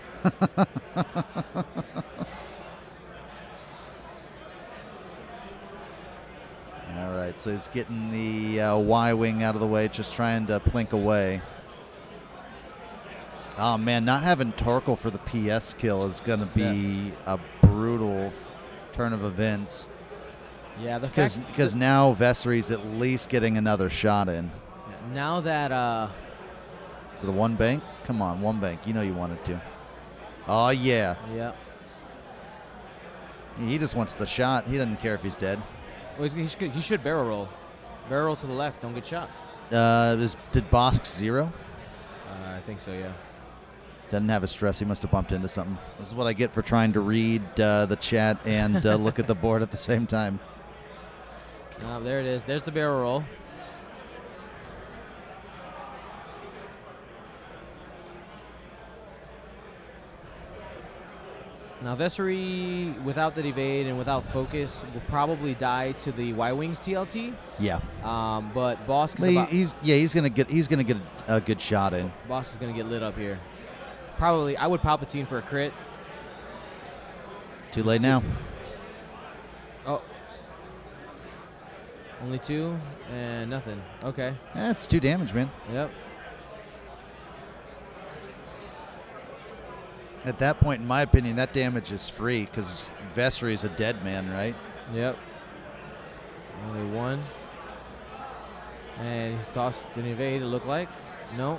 All right, so he's getting the Y-wing out of the way, just trying to plink away. Oh, man, not having Torkel for the PS kill is going to be a brutal turn of events. Yeah, because now Vessery's at least getting another shot in. Now that is it a one bank? Come on, one bank. You know you wanted to. Oh yeah. Yeah. He just wants the shot. He doesn't care if he's dead. Well, he should barrel roll. Barrel roll to the left. Don't get shot. Did Bosk 0? I think so. Yeah. Doesn't have a stress. He must have bumped into something. This is what I get for trying to read the chat and look at the board at the same time. There it is. There's the barrel roll. Now, Vessery, without the evade and without focus, will probably die to the Y-Wings TLT. Yeah. But Bosk is he's gonna get a good shot in. Bosk is gonna get lit up here. Probably, I would Palpatine for a crit. Too late now. Oh. Only 2 and nothing. Okay. That's 2 damage, man. Yep. At that point, in my opinion, that damage is free because Vessery is a dead man, right? Yep. Only 1. And he tossed an evade, it looked like. No.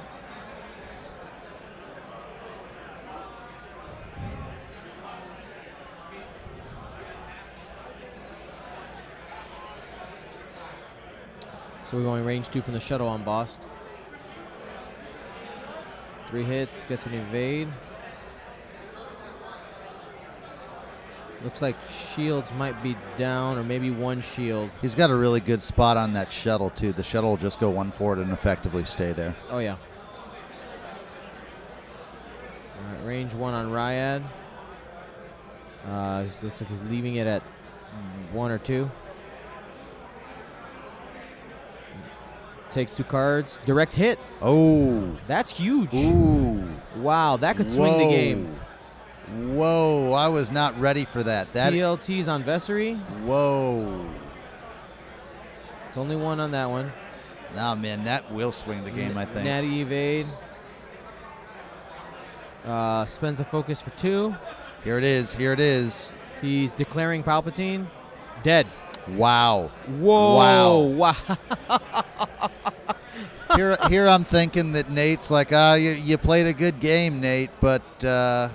So we're going range 2 from the shuttle on Bosk. 3 hits, gets an evade. Looks like shields might be down, or maybe 1 shield. He's got a really good spot on that shuttle, too. The shuttle will just go 1 forward and effectively stay there. Oh, yeah. All right, range 1 on Ryad. Looks like he's leaving it at 1 or 2. Takes 2 cards. Direct hit. Oh. That's huge. Ooh. Wow, that could swing the game. Whoa, I was not ready for that. TLT's on Vessery. Whoa. It's only 1 on that one. Nah, man, that will swing the game, I think. Natty evade. Spends the focus for 2. Here it is. Here it is. He's declaring Palpatine. Dead. Wow. Whoa. Wow. Here I'm thinking that Nate's like, you played a good game, Nate, but the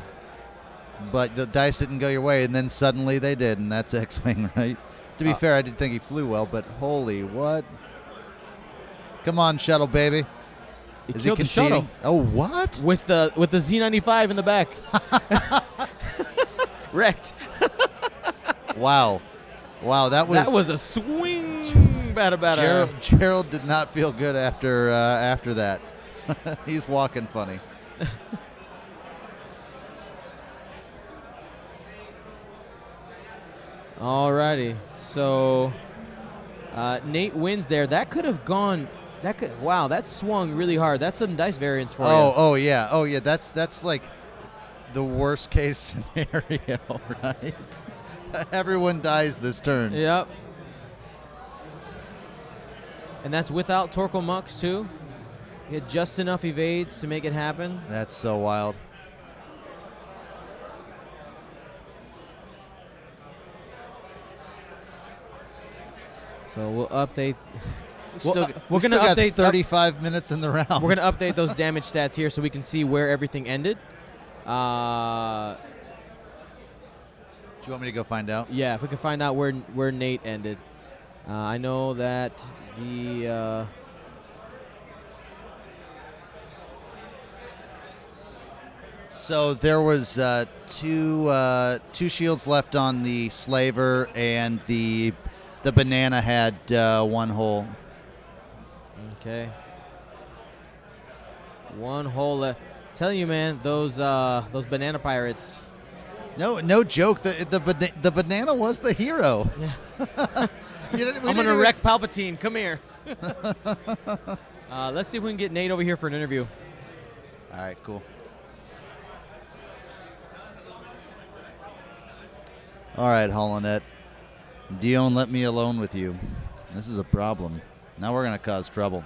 dice didn't go your way, and then suddenly they did, and that's X-Wing, right? To be fair, I didn't think he flew well, but holy what? Come on, shuttle, baby. Is he conceding? The shuttle. Oh, what? With the Z95 in the back. Wrecked. Wow. Wow, that was a swing. Bada. Gerald did not feel good after that. He's walking funny. Alrighty, so Nate wins there. That could have gone. Wow, that swung really hard. That's some dice variance for you. Oh yeah. That's like the worst case scenario, right? Everyone dies this turn. Yep. And that's without Torkel Mux too. He had just enough evades to make it happen. That's so wild. So we'll update. We're going to update 35 minutes in the round. We're going to update those damage stats here so we can see where everything ended. Do you want me to go find out? Yeah, if we can find out where Nate ended. I know that the so there was two shields left on the Slaver, and the banana had one hole. Okay. One hole left. Tell you, man, those banana pirates. No joke. The banana was the hero. Yeah. I'm gonna wreck Palpatine. Come here. Let's see if we can get Nate over here for an interview. All right, cool. All right, Holonet. Dion, let me alone with you. This is a problem. Now we're gonna cause trouble.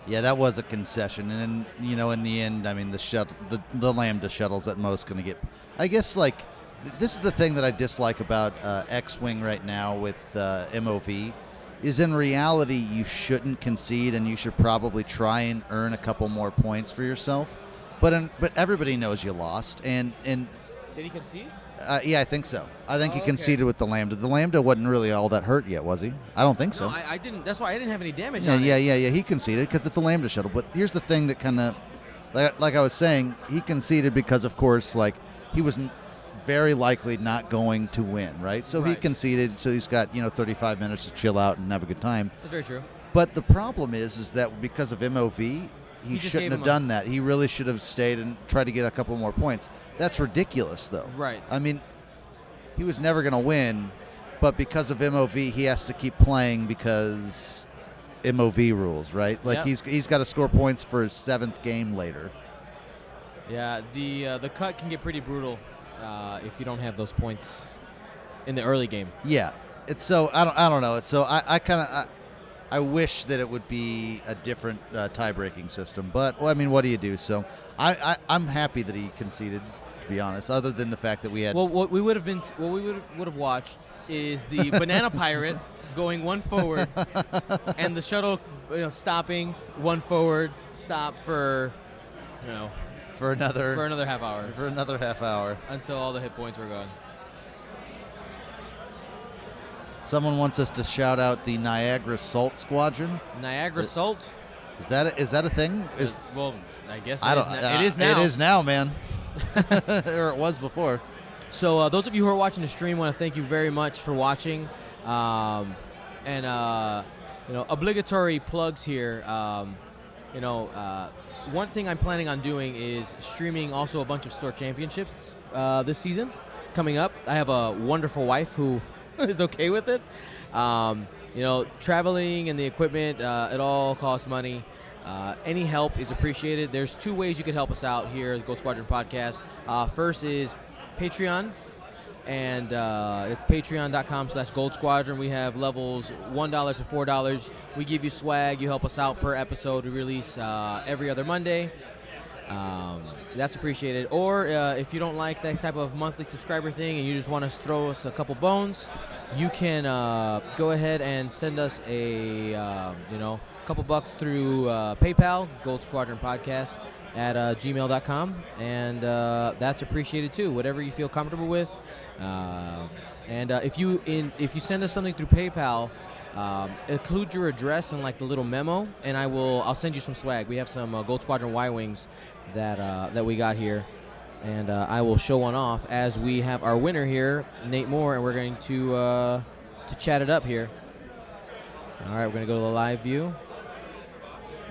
Yeah, that was a concession, and in the end, I mean, the Lambda shuttle's at most going to get. I guess this is the thing that I dislike about X-Wing right now with MOV, is in reality you shouldn't concede, and you should probably try and earn a couple more points for yourself. But everybody knows you lost, and did he concede? Yeah, I think so. I think he conceded with the Lambda. The Lambda wasn't really all that hurt yet, was he? I don't think so. No, I didn't. That's why I didn't have any damage on it. Yeah. He conceded because it's a Lambda shuttle. But here's the thing that kind of, like I was saying, he conceded because, of course, he was very likely not going to win, right? So he conceded. So he's got 35 minutes to chill out and have a good time. That's very true. But the problem is that because of MOV. He shouldn't have done that. He really should have stayed and tried to get a couple more points. That's ridiculous, though. Right. I mean, he was never going to win, but because of MOV, he has to keep playing because MOV rules, right? He's got to score points for his 7th game later. Yeah, the cut can get pretty brutal if you don't have those points in the early game. Yeah. It's so I don't know. It's so I wish that it would be a different tie-breaking system, but I mean, what do you do? So I'm happy that he conceded, to be honest. Other than the fact that we had what we would have watched is the banana pirate going one forward, and the shuttle stopping one forward, stop for for another half hour. For another half hour until all the hit points were gone. Someone wants us to shout out the Niagara Salt Squadron. Niagara Salt? Is that a thing? Well, I guess it is now. It is now, man. Or it was before. So those of you who are watching the stream, want to thank you very much for watching. Obligatory plugs here. One thing I'm planning on doing is streaming also a bunch of store championships this season coming up. I have a wonderful wife who is okay with it. Traveling and the equipment, it all costs money. Any help is appreciated. There's 2 ways you can help us out here at Gold Squadron Podcast. First is Patreon, and it's patreon.com/Gold Squadron. We have levels $1 to $4. We give you swag. You help us out per episode. We release every other Monday. That's appreciated. Or if you don't like that type of monthly subscriber thing and you just want to throw us a couple bones, you can go ahead and send us a couple bucks through PayPal, Gold Squadron Podcast at gmail.com, and that's appreciated too. Whatever you feel comfortable with. And if you send us something through PayPal, include your address in the little memo, and I'll send you some swag. We have some Gold Squadron Y-Wings that we got here, and I will show one off as we have our winner here, Nate Moore, and we're going to chat it up here. All right, we're going to go to the live view.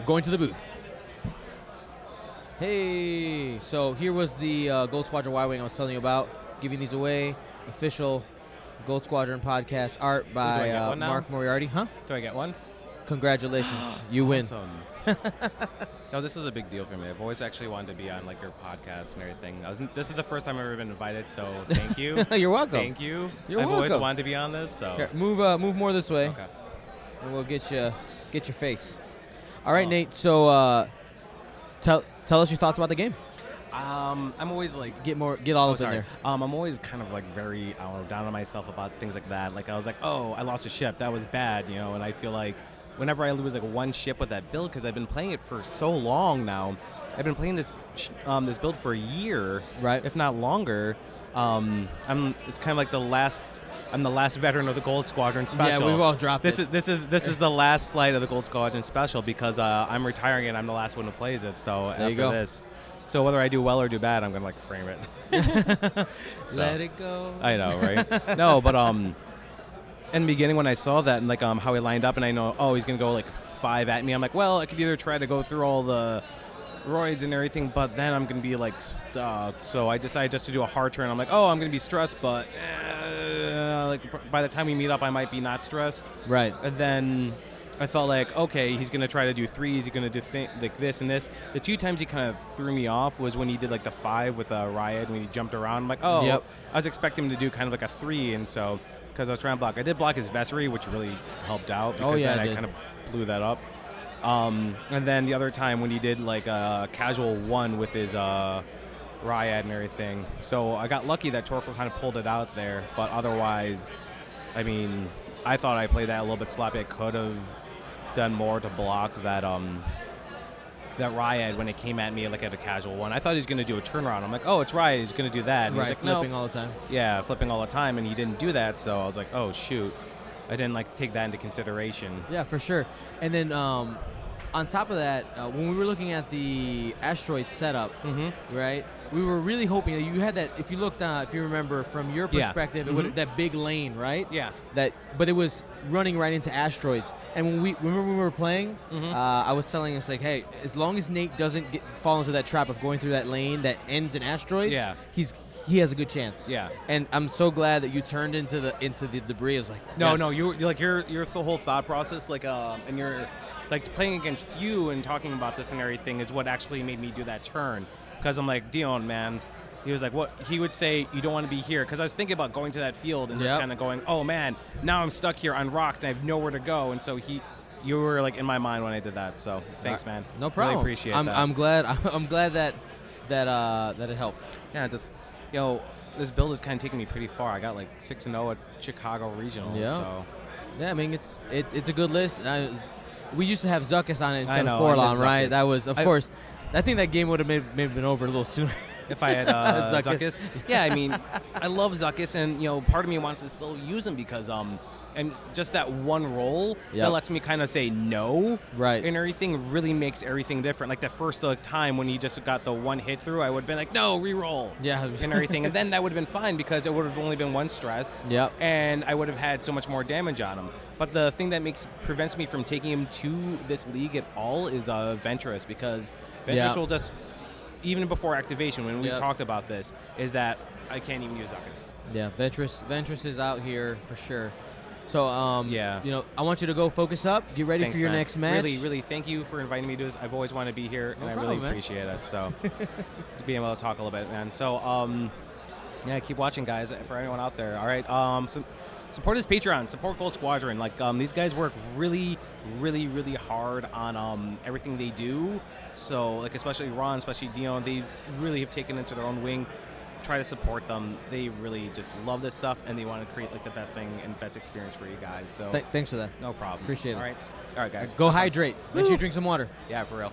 Going to the booth. Hey, so here was the Gold Squadron Y-Wing I was telling you about. Giving these away. Official Gold Squadron Podcast art by Mark Moriarty. Huh? Do I get one? Congratulations. You win. Awesome. No, this is a big deal for me. I've always actually wanted to be on your podcast and everything. This is the first time I've ever been invited, so thank you. You're welcome. Thank you. You're I've welcome. always wanted to be on this. So Here, move more this way. Okay. and we'll get your face. All right, Nate. So tell us your thoughts about the game. I'm always like get all up in there. I'm always kind of like very down on myself about things like that. Like I was like, oh, I lost a ship, that was bad, and I feel like whenever I lose like one ship with that build, because I've been playing it for so long now, I've been playing this build for a year, right, if not longer. It's kind of like I'm the last veteran of the Gold Squadron Special. Yeah, we've all dropped this is the last flight of the Gold Squadron Special because I'm retiring and I'm the last one who plays it. So there after this, so whether I do well or do bad, I'm gonna like frame it. So, let it go. I know, right? No, but in the beginning when I saw that and like how he lined up and I know he's gonna go like 5 at me, I'm like, well, I could either try to go through all the roids and everything, but then I'm gonna be like stuck. So I decided just to do a hard turn. I'm like, I'm gonna be stressed, but like by the time we meet up, I might be not stressed. Right. And then I felt like, okay, he's gonna try to do 3s. He's gonna do like this and this. The 2 times he kind of threw me off was when he did like the 5 with Riot when he jumped around. I'm like, I was expecting him to do kind of like a 3, and so because I was trying to block, I did block his Vessery, which really helped out because then I kind of blew that up. And then the other time when he did like a casual 1 with his Riot and everything. So I got lucky that Torquil kind of pulled it out there, but otherwise, I mean, I thought I played that a little bit sloppy. I could have done more to block that Riot when it came at me like at a casual 1. I thought he was going to do a turnaround. I'm like, it's Riot, he's going to do that. And right, he was like, flipping all the time. Yeah, flipping all the time, and he didn't do that, so I was like, oh, shoot. I didn't like take that into consideration. Yeah, for sure. And then on top of that, when we were looking at the asteroid setup, right, we were really hoping that you had that. If you looked, if you remember from your perspective, it would that big lane, right? Yeah. But it was running right into asteroids. And when we were playing, I was telling us like, hey, as long as Nate doesn't fall into that trap of going through that lane that ends in asteroids, he has a good chance. Yeah. And I'm so glad that you turned into the debris. I was like, no, you're like your whole thought process, like and you're like playing against you and talking about this and everything is what actually made me do that turn. Because I'm like, Dion, man, he was like, what? He would say, you don't want to be here. Because I was thinking about going to that field and just kind of going, oh, man, now I'm stuck here on rocks and I have nowhere to go. And so you were like in my mind when I did that. So thanks, man. No problem. Really appreciate that. I'm glad that it helped. Yeah, just, this build is kind of taking me pretty far. I got like 6-0 at Chicago Regional. Yeah. So. Yeah, I mean, it's a good list. We used to have Zuckus on it instead of Forlon, right? That was, of course, I think that game would have maybe been over a little sooner. If I had Zuckus. Yeah, I mean, I love Zuckus, and, part of me wants to still use him because, and just that one roll that lets me kind of say no, right, and everything really makes everything different. Like the first time when he just got the one hit through, I would have been like, no, re-roll, and everything, and then that would have been fine because it would have only been one stress, and I would have had so much more damage on him. But the thing that prevents me from taking him to this league at all is Ventress, because Ventress will just, even before activation, when we talked about this, is that I can't even use Zuckus. Yeah, Ventress is out here for sure. So, I want you to go focus up, get ready for your next match. Really, really, thank you for inviting me to this. I've always wanted to be here, and I really appreciate it. So, to be able to talk a little bit, man. So, keep watching, guys, for anyone out there. All right, support his Patreon, support Gold Squadron. Like, these guys work really, really, really hard on everything they do. So, like, especially Ron, especially Dion, they really have taken into their own wing. Try to support them. They really just love this stuff, and they want to create like the best thing and best experience for you guys. So thanks for that. No problem. Appreciate it. All right, guys. Go hydrate. Make sure you drink some water. Yeah, for real.